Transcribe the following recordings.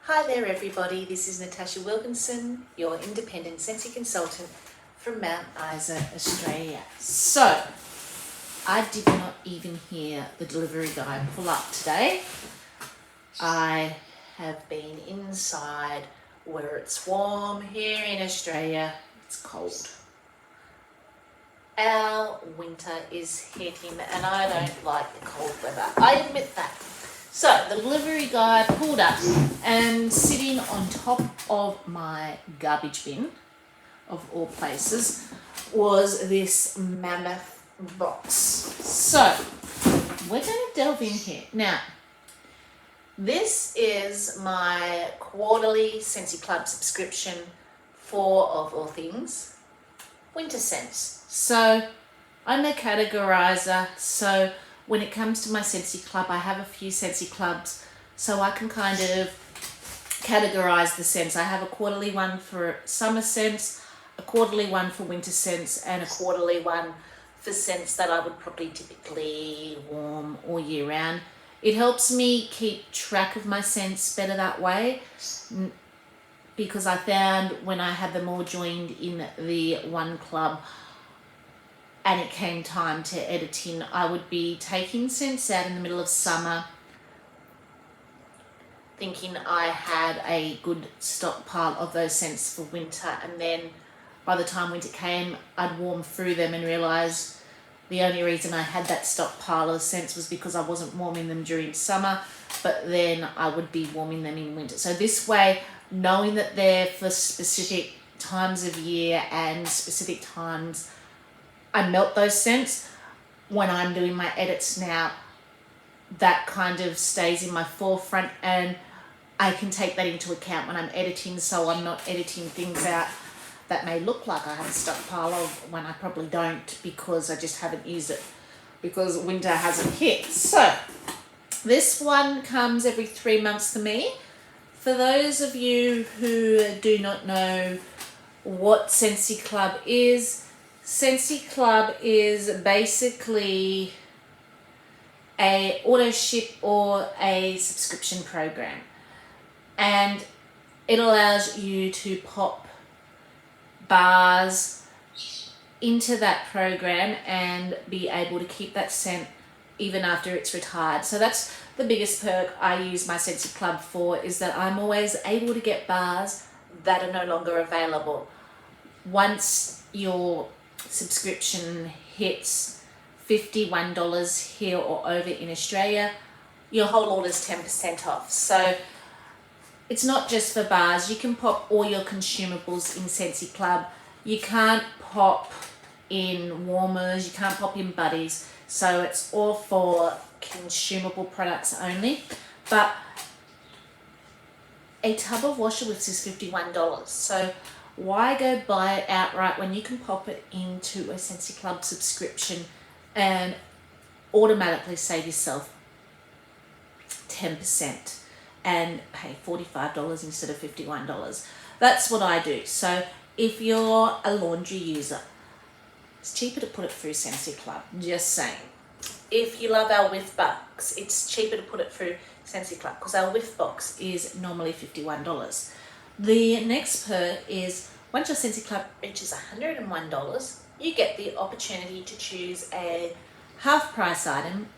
Hi there everybody, this is Natasha Wilkinson, your independent scentsy consultant from Mount Isa, Australia. So, I did not even hear the delivery guy pull up today. I have been inside where it's warm. Here in Australia, it's cold. Our winter is hitting and I don't like the cold weather. I admit that. So the delivery guy pulled up and sitting on top of my garbage bin, of all places, was this mammoth box. So we're going to delve in here. Now, this is my quarterly Scentsy Club subscription for, of all things, winter scents. So I'm a categorizer, so when it comes to my Scentsy Club, I have a few Scentsy Clubs, so I can kind of categorize the scents. I have a quarterly one for summer scents, a quarterly one for winter scents, and a quarterly one for scents that I would probably typically warm all year round. It helps me keep track of my scents better that way, because I found when I had them all joined in the one club, and it came time to editing, I would be taking scents out in the middle of summer, thinking I had a good stockpile of those scents for winter, and then by the time winter came, I'd warm through them and realise the only reason I had that stockpile of scents was because I wasn't warming them during summer, but then I would be warming them in winter. So this way, knowing that they're for specific times of year and specific times I melt those scents, when I'm doing my edits now, that kind of stays in my forefront and I can take that into account when I'm editing, so I'm not editing things out that may look like I have a stockpile of when I probably don't, because I just haven't used it because winter hasn't hit. So this one comes every 3 months to me. For those of you who do not know what Scentsy Club is, Scentsy Club is basically a auto ship or a subscription program, and it allows you to pop bars into that program and be able to keep that scent even after it's retired. So that's the biggest perk I use my Scentsy Club for, is that I'm always able to get bars that are no longer available. Once your subscription hits $51 here or over in Australia, your whole order's 10% off. So it's not just for bars. You can pop all your consumables in Scentsy Club. You can't pop in warmers, you can't pop in buddies, so it's all for consumable products only. But a tub of washer whiffs is $51, so why go buy it outright when you can pop it into a Scentsy Club subscription and automatically save yourself 10% and pay $45 instead of $51. That's what I do. So if you're a laundry user, it's cheaper to put it through Scentsy Club, just saying. If you love our whiff box, it's cheaper to put it through Scentsy Club because our whiff box is normally $51. The next perk is once your Scentsy Club reaches $101, you get the opportunity to choose a half price item,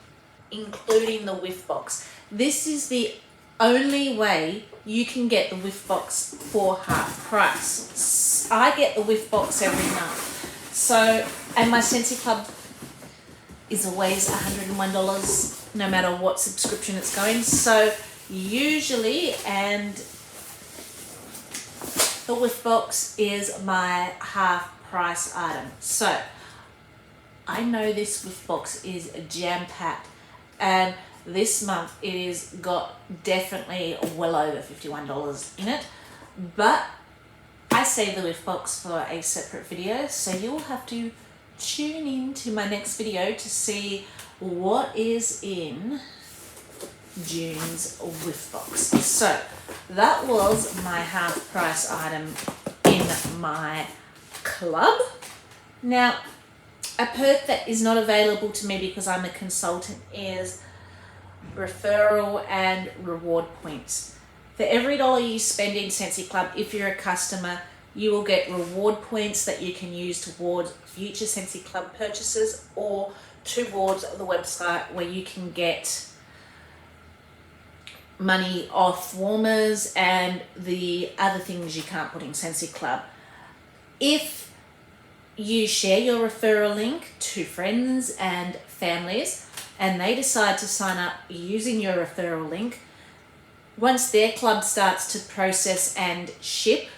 including the whiff box. This is the only way you can get the whiff box for half price. I get the whiff box every month. So, and my Scentsy Club is always $101 no matter what subscription it's going. So usually, and the whiff box is my half price item. So I know this whiff box is jam-packed, and this month it has got definitely well over $51 in it, but I saved the whiff box for a separate video, so you'll have to tune in to my next video to see what is in June's whiff box. So that was my half price item in my club. Now, a perk that is not available to me because I'm a consultant is referral and reward points. For every dollar you spend in Scentsy Club, if you're a customer, you will get reward points that you can use towards future Scentsy Club purchases or towards the website where you can get money off warmers and the other things you can't put in Scentsy Club. If you share your referral link to friends and families and they decide to sign up using your referral link, once their club starts to process and ship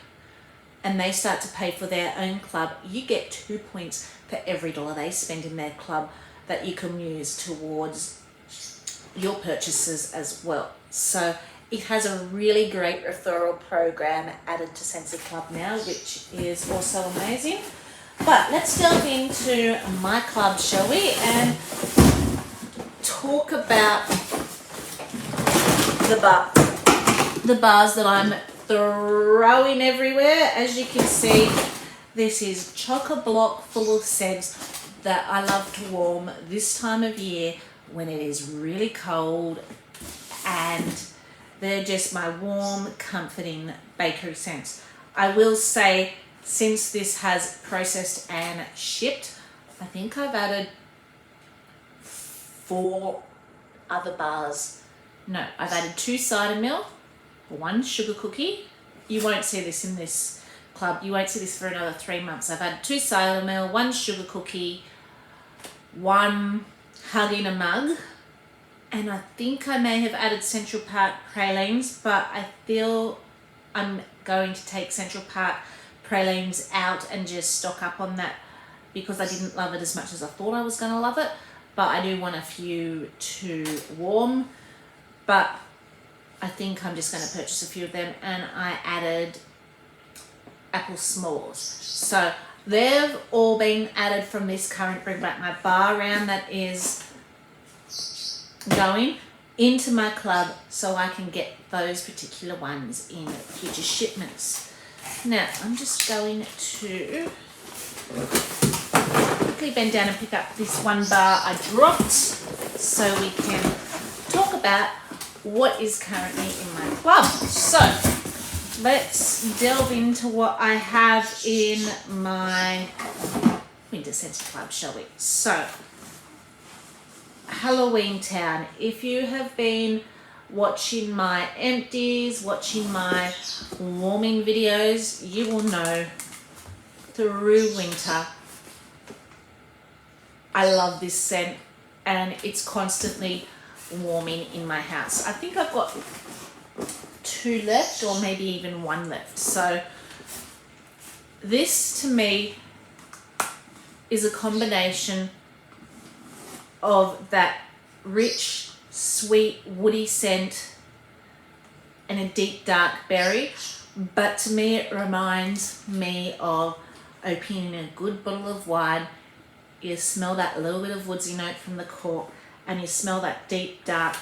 and they start to pay for their own club, you get 2 points for every dollar they spend in their club that you can use towards your purchases as well. So it has a really great referral program added to Scentsy Club now, which is also amazing. But let's delve into my club, shall we, and talk about the bars that I'm throwing everywhere. As you can see, this is chock-a-block full of scents that I love to warm this time of year when it is really cold, and they're just my warm, comforting bakery scents. I will say, since this has processed and shipped, I think I've added 4 other bars. No, I've added 2 cider milk, 1 sugar cookie. You won't see this in this club. You won't see this for another 3 months. I've added 2 cider milk, 1 sugar cookie, 1 hug in a mug, and I think I may have added Central Park pralines, but I feel I'm going to take Central Park pralines out and just stock up on that because I didn't love it as much as I thought I was going to love it. But I do want a few to warm, but I think I'm just going to purchase a few of them. And I added apple s'mores. So they've all been added from this current Bring Back My Bar round that is going into my club, so I can get those particular ones in future shipments. Now I'm just going to quickly bend down and pick up this 1 bar I dropped so we can talk about what is currently in my club. So let's delve into what I have in my Winter Scentsy Club, shall we? So Halloweentown. If you have been watching my empties, watching my warming videos, you will know through winter I love this scent and it's constantly warming in my house. I think I've got 2 left or maybe even 1 left. So this to me is a combination of that rich, sweet, woody scent and a deep, dark berry. But to me, it reminds me of opening a good bottle of wine. You smell that little bit of woodsy note from the cork and you smell that deep, dark,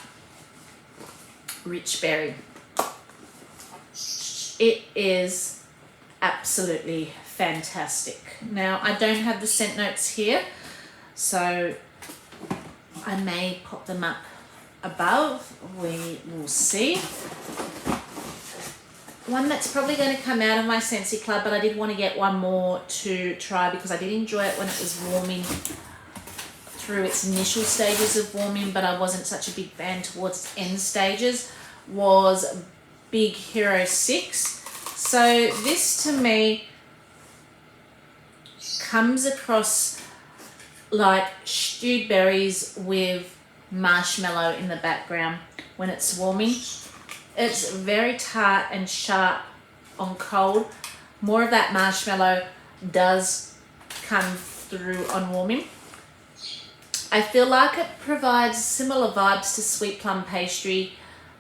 rich berry. It is absolutely fantastic. Now, I don't have the scent notes here, so I may pop them up above. We will see. One that's probably going to come out of my Scentsy Club, but I did want to get one more to try because I did enjoy it when it was warming through its initial stages of warming, but I wasn't such a big fan towards its end stages, was Big Hero 6. So this to me comes across like stewed berries with marshmallow in the background when it's warming. It's very tart and sharp on cold. More of that marshmallow does come through on warming. I feel like it provides similar vibes to sweet plum pastry,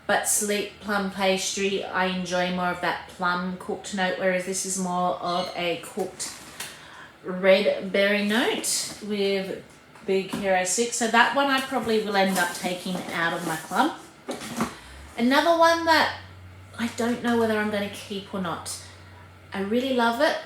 but sweet plum pastry, I enjoy more of that plum cooked note, whereas this is more of a cooked red berry note with Big Hero 6. So that one I probably will end up taking out of my club. Another one that I don't know whether I'm going to keep or not. I really love it,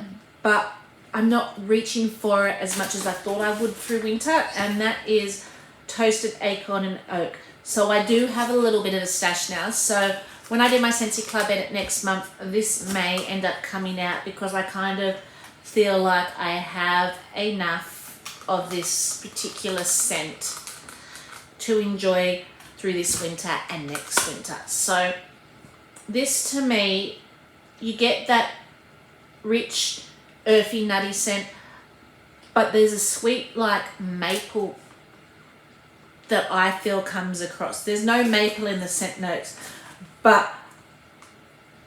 but I'm not reaching for it as much as I thought I would through winter, and that is Toasted Acorn and Oak. So I do have a little bit of a stash now. So when I do my Scentsy Club edit next month, this may end up coming out because I kind of feel like I have enough of this particular scent to enjoy through this winter and next winter. So this, to me, you get that rich, earthy, nutty scent, but there's a sweet like maple that I feel comes across. There's no maple in the scent notes, but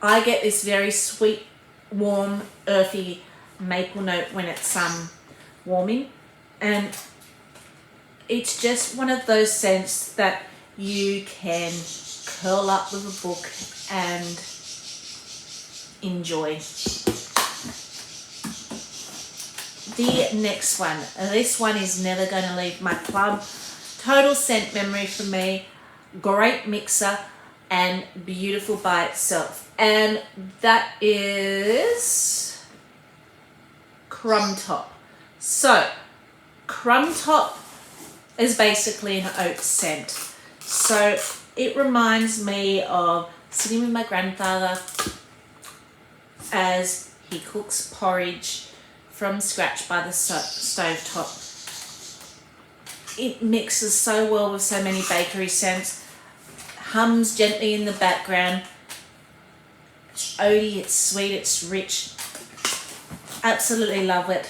I get this very sweet, warm, earthy maple note when it's warming, and it's just one of those scents that you can curl up with a book and enjoy. The next one, this one is never going to leave my club. Total scent memory for me, great mixer and beautiful by itself, and that is Crumb Top. So Crumb Top is basically an oat scent, so it reminds me of sitting with my grandfather as he cooks porridge from scratch by the stove top. It mixes so well with so many bakery scents, hums gently in the background. It's oaty, it's sweet, it's rich. Absolutely love it.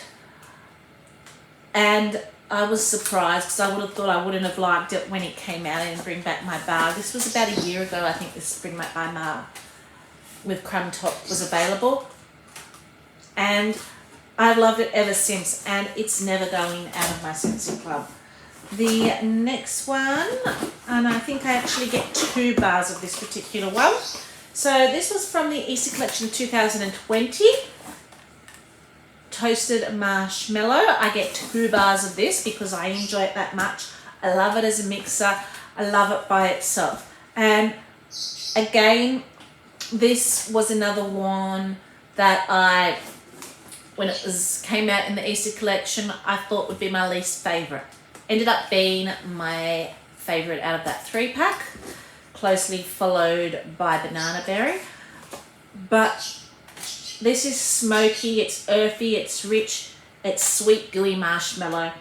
And I was surprised because I would have thought I wouldn't have liked it when it came out in Bring Back My Bar. This was about a year ago, I think, this Bring Back My Bar with Crumb Top was available. And I've loved it ever since, and it's never going out of my Scentsy Club. The next one, and I think I actually get 2 bars of this particular one. So this was from the Easter collection 2020. Toasted Marshmallow. I get 2 bars of this because I enjoy it that much. I love it as a mixer. I love it by itself. And again, this was another one that when it came out in the Easter collection, I thought would be my least favourite. Ended up being my favourite out of that 3-pack, closely followed by Banana Berry. But this is smoky, it's earthy, it's rich, it's sweet, gooey marshmallow.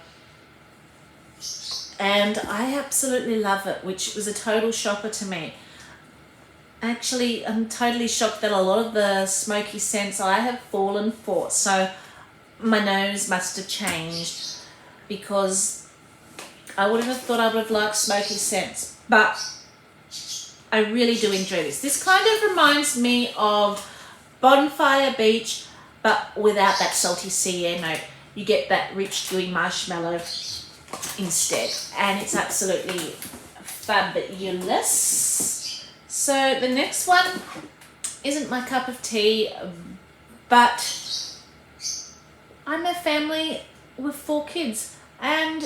And I absolutely love it, which was a total shocker to me. Actually, I'm totally shocked that a lot of the smoky scents I have fallen for. So my nose must have changed because I wouldn't have thought I would have liked smoky scents. But I really do enjoy this. This kind of reminds me of Bonfire Beach, but without that salty sea air note. You get that rich, gooey marshmallow instead. And it's absolutely fabulous. So the next one isn't my cup of tea, but I'm a family with 4 kids, and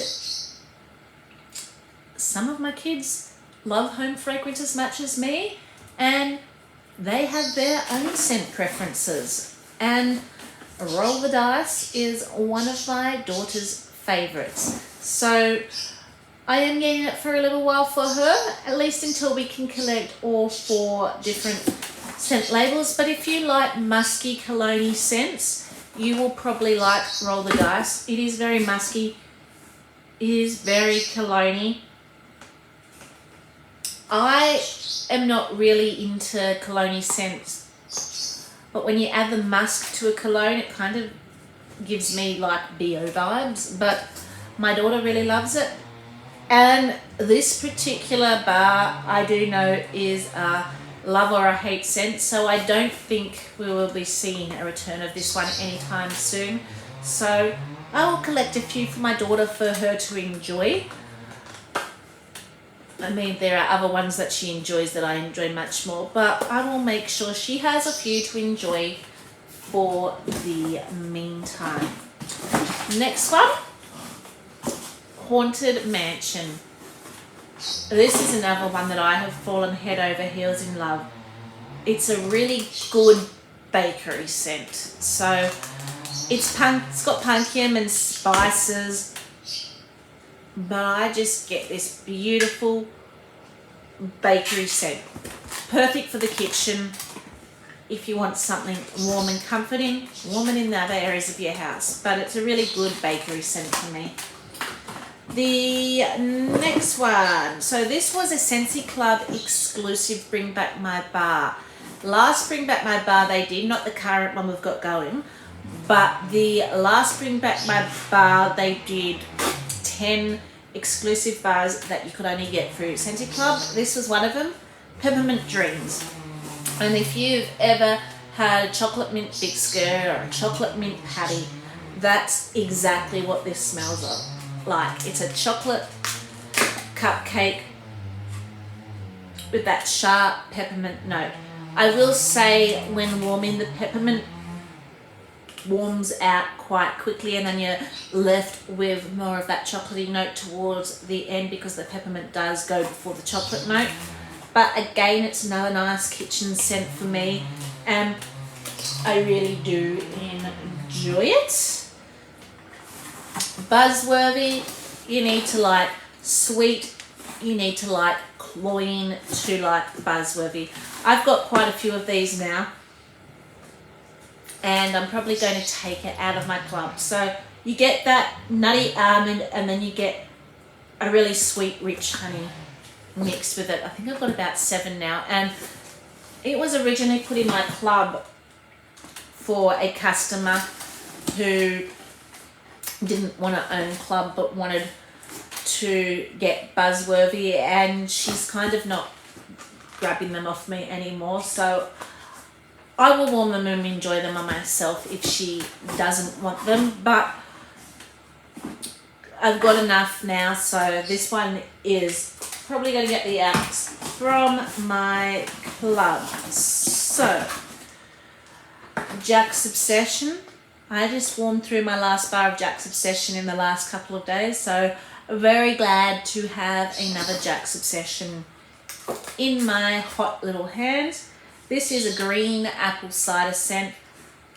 some of my kids love home fragrance as much as me, and they have their own scent preferences. And Roll the Dice is one of my daughter's favourites. So I am getting it for a little while for her, at least until we can collect all 4 different scent labels. But if you like musky cologne-y scents, you will probably like Roll the Dice. It is very musky. It is very cologne-y. I am not really into cologne-y scents, but when you add the musk to a cologne, it kind of gives me like BO vibes. But my daughter really loves it. And this particular bar, I do know, is a love or a hate scent, so I don't think we will be seeing a return of this one anytime soon. So I will collect a few for my daughter for her to enjoy. I mean, there are other ones that she enjoys that I enjoy much more, but I will make sure she has a few to enjoy for the meantime. Next one. Haunted Mansion. This is another one that I have fallen head over heels in love. It's a really good bakery scent. So it's got pumpkin and spices, but I just get this beautiful bakery scent. Perfect for the kitchen if you want something warm and comforting, warm and in the other areas of your house. But it's a really good bakery scent for me. The next one, so this was a Scentsy Club exclusive Bring Back My Bar. Last Bring Back My Bar they did, not the current one we've got going, but the last Bring Back My Bar they did 10 exclusive bars that you could only get through Scentsy Club. This was one of them, Peppermint Dreams. And if you've ever had a chocolate mint biscuit or a chocolate mint patty, that's exactly what this smells like. It's a chocolate cupcake with that sharp peppermint note. I will say when warming, the peppermint warms out quite quickly, and then you're left with more of that chocolatey note towards the end because the peppermint does go before the chocolate note. But again, it's another nice kitchen scent for me, and I really do enjoy it. Buzzworthy, you need to like sweet, you need to like cloying to like Buzzworthy. I've got quite a few of these now, and I'm probably going to take it out of my club. So you get that nutty almond, and then you get a really sweet, rich honey mixed with it. I think I've got about 7 now, and it was originally put in my club for a customer who didn't want to own club but wanted to get Buzzworthy, and she's kind of not grabbing them off me anymore, so I will warm them and enjoy them on myself if she doesn't want them, but I've got enough now. So this one is probably going to get the axe from my club. So Jack's Obsession, I just warmed through my last bar of Jack's Obsession in the last couple of days, so very glad to have another Jack's Obsession in my hot little hands. This is a green apple cider scent.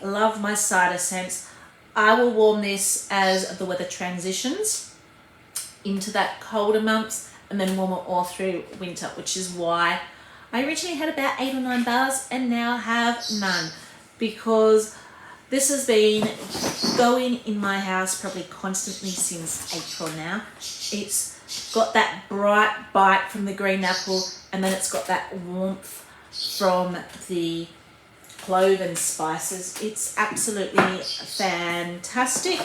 Love my cider scents. I will warm this as the weather transitions into that colder months, and then warm it all through winter, which is why I originally had about 8 or 9 bars and now have none, because this has been going in my house probably constantly since April now. It's got that bright bite from the green apple, and then it's got that warmth from the clove and spices. It's absolutely fantastic.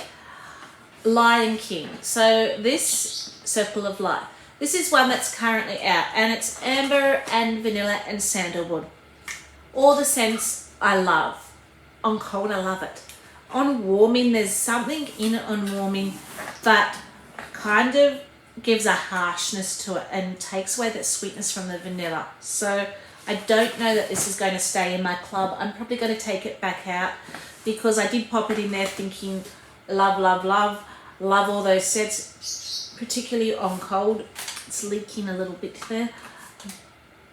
Lion King. So this Circle of Light, this is one that's currently out, and it's amber and vanilla and sandalwood. All the scents I love. On cold, I love it. On warming, there's something in it on warming that kind of gives a harshness to it and takes away that sweetness from the vanilla. So I don't know that this is going to stay in my club. I'm probably going to take it back out because I did pop it in there thinking love, love, love, love all those scents, particularly on cold. It's leaking a little bit there.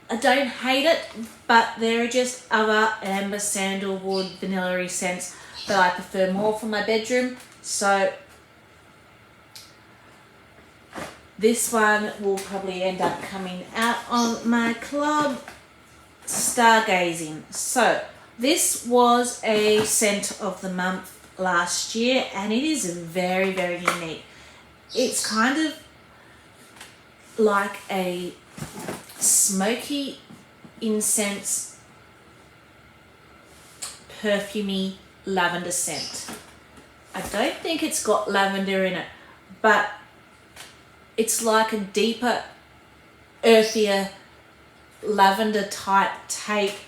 I don't hate it, but there are just other amber, sandalwood, vanilla-y scents that I prefer more for my bedroom. So this one will probably end up coming out on my club. Stargazing. So this was a scent of the month last year, and it is very, very unique. It's kind of like a smoky incense, perfumey lavender scent. I don't think it's got lavender in it, but it's like a deeper, earthier lavender type take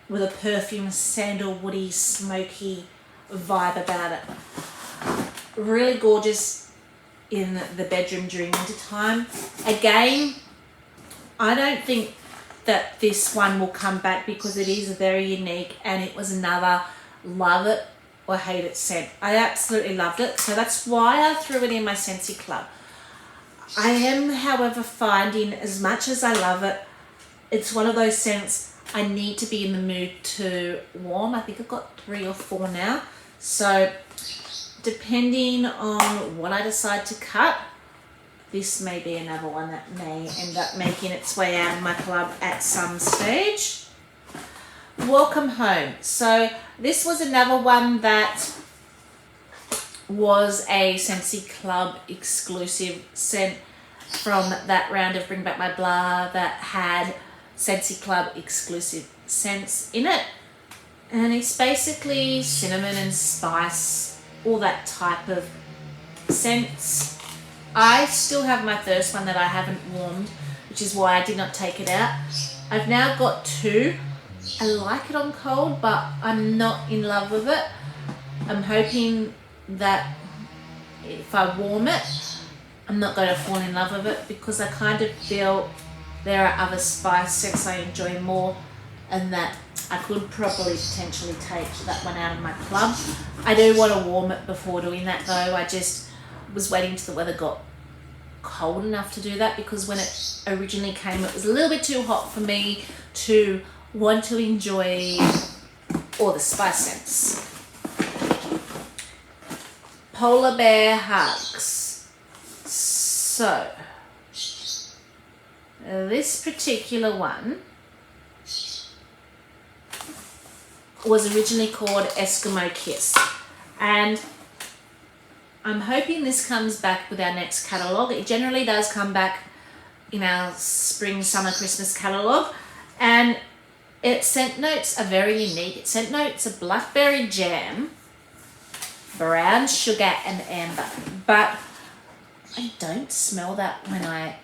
with a perfume, sandalwoody, smoky vibe about it. Really gorgeous in the bedroom during winter time. Again, I don't think that this one will come back because it is very unique, and it was another love it or hate it scent. I absolutely loved it, so that's why I threw it in my Scentsy Club. I am, however, finding as much as I love it, it's one of those scents I need to be in the mood to warm. I think I've got 3 or 4 now, so depending on what I decide to cut, this may be another one that may end up making its way out of my club at some stage. Welcome Home. So this was another one that was a Scentsy Club exclusive scent from that round of Bring Back My Blah that had Scentsy Club exclusive scents in it. And it's basically cinnamon and spice, all that type of scents. I still have my first one that I haven't warmed, which is why I did not take it out. I've now got two. I like it on cold, but I'm not in love with it. I'm hoping that if I warm it, I'm not going to fall in love with it, because I kind of feel there are other spice scents I enjoy more, and that I could probably potentially take that one out of my club. I do want to warm it before doing that though. I just was waiting till the weather got cold enough to do that, because when it originally came it was a little bit too hot for me to want to enjoy all the spice scents. Polar Bear Hugs. So this particular one was originally called Eskimo Kiss, and I'm hoping this comes back with our next catalogue. It generally does come back in our spring, summer, Christmas catalogue, and its scent notes are very unique. Its scent notes are blackberry jam, brown sugar and amber, but I don't smell that when I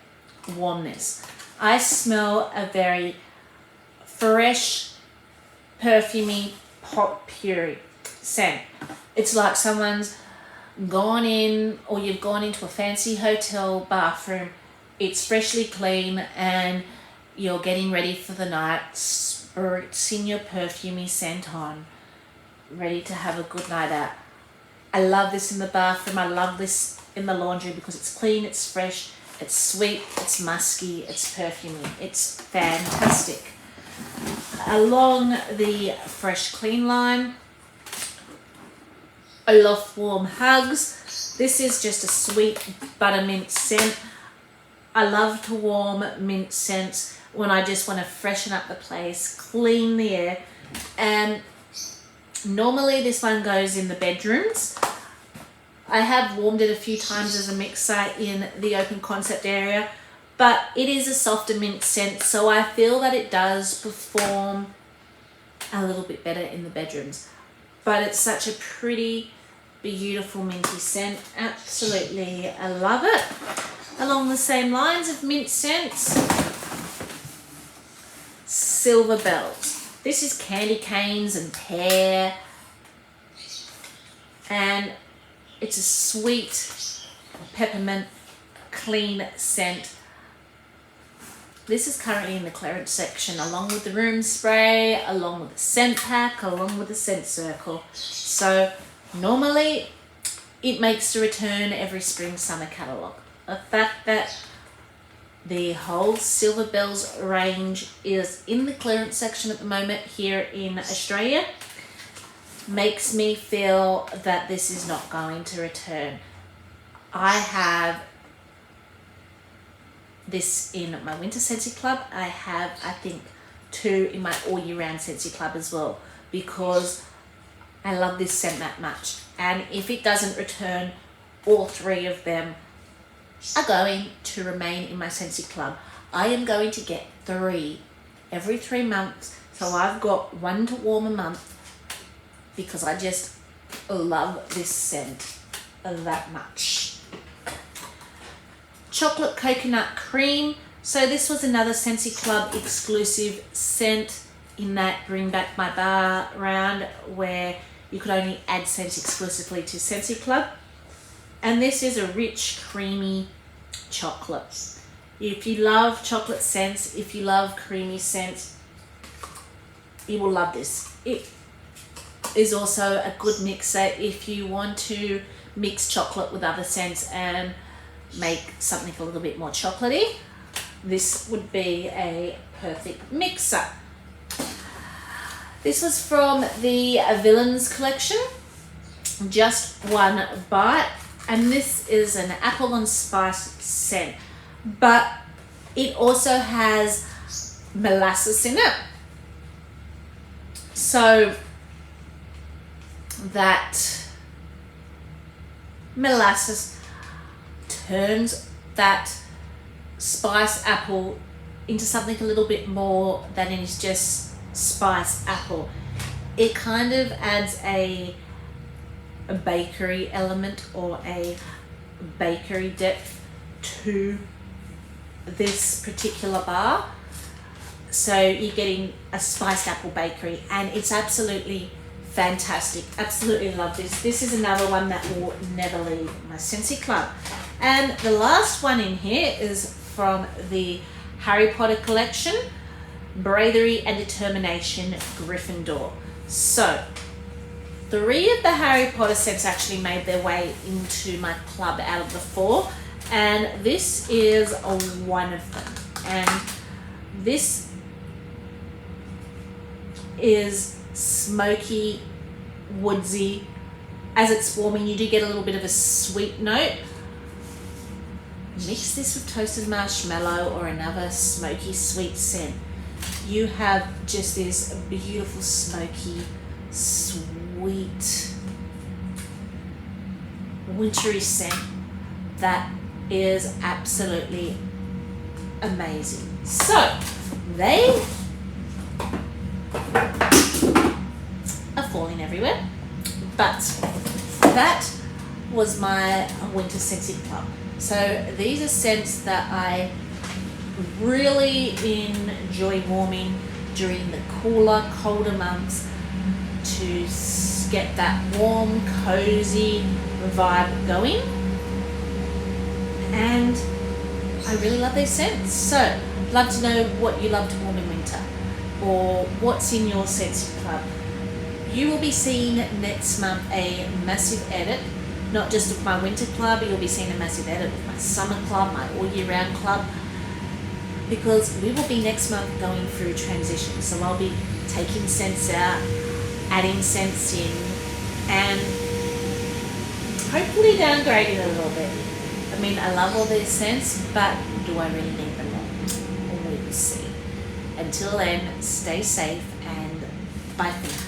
warm this. I smell a very fresh, perfumey pot puree scent. It's like someone's gone in, or you've gone into a fancy hotel bathroom, it's freshly clean and you're getting ready for the night, spritzing your perfumey scent on, ready to have a good night out. I love this in the bathroom. I love this in the laundry because it's clean, it's fresh, it's sweet, it's musky, it's perfumey. It's fantastic. Along the fresh clean line, Aloft Warm Hugs. This is just a sweet buttermint scent. I love to warm mint scents when I just want to freshen up the place, clean the air, and normally this one goes in the bedrooms. I have warmed it a few times as a mixer in the open concept area, but it is a softer mint scent, so I feel that it does perform a little bit better in the bedrooms. But it's such a pretty, beautiful minty scent. Absolutely, I love it. Along the same lines of mint scents, Silver Bells. This is candy canes and pear, and it's a sweet peppermint clean scent. This is currently in the clearance section, along with the room spray, along with the scent pack, along with the scent circle. So normally it makes the return every spring summer catalogue. The fact that the whole Silver Bells range is in the clearance section at the moment here in Australia makes me feel that this is not going to return. I have this in my winter Scentsy Club. I have, I think, 2 in my all year round Scentsy Club as well, because I love this scent that much. And if it doesn't return, all 3 of them are going to remain in my Scentsy Club. I am going to get 3 every 3 months, so I've got 1 to warm a month, because I just love this scent that much. Chocolate Coconut Cream. So this was another Scentsy Club exclusive scent in that Bring Back My Bar round, where you could only add scents exclusively to Scentsy Club. And this is a rich, creamy chocolate. If you love chocolate scents, if you love creamy scents, you will love this. It is also a good mixer if you want to mix chocolate with other scents and make something a little bit more chocolatey. This would be a perfect mixer. This was from the Villains collection. Just One Bite. and this is an apple and spice scent, but it also has molasses in it. So that molasses turns that spice apple into something a little bit more than it is just spice apple. It kind of adds a bakery element or a bakery depth to this particular bar. So you're getting a spiced apple bakery, and it's absolutely fantastic. Absolutely love this. This is another one that will never leave my Scentsy Club. And the last one in here is from the Harry Potter collection, Bravery and Determination Gryffindor. So 3 of the Harry Potter scents actually made their way into my club out of the 4, and this is one of them. And this is smoky, woodsy. As it's warming, you do get a little bit of a sweet note. Mix this with toasted marshmallow or another smoky sweet scent. You have just this beautiful smoky, sweet, wintry scent that is absolutely amazing. So they are falling everywhere, but that was my winter Scentsy Club. So these are scents that I really enjoy warming during the cooler, colder months to get that warm, cozy vibe going. And I really love these scents. So I'd love to know what you love to warm in winter, or what's in your Scentsy Club. You will be seeing next month a massive edit, not just of my winter club, you'll be seeing a massive edit of my summer club, my all year round club, because we will be next month going through transition. So I'll be taking scents out, adding scents in, and hopefully downgrading a little bit. I mean, I love all these scents, but do I really need them all? We will see. Until then, stay safe and bye for now.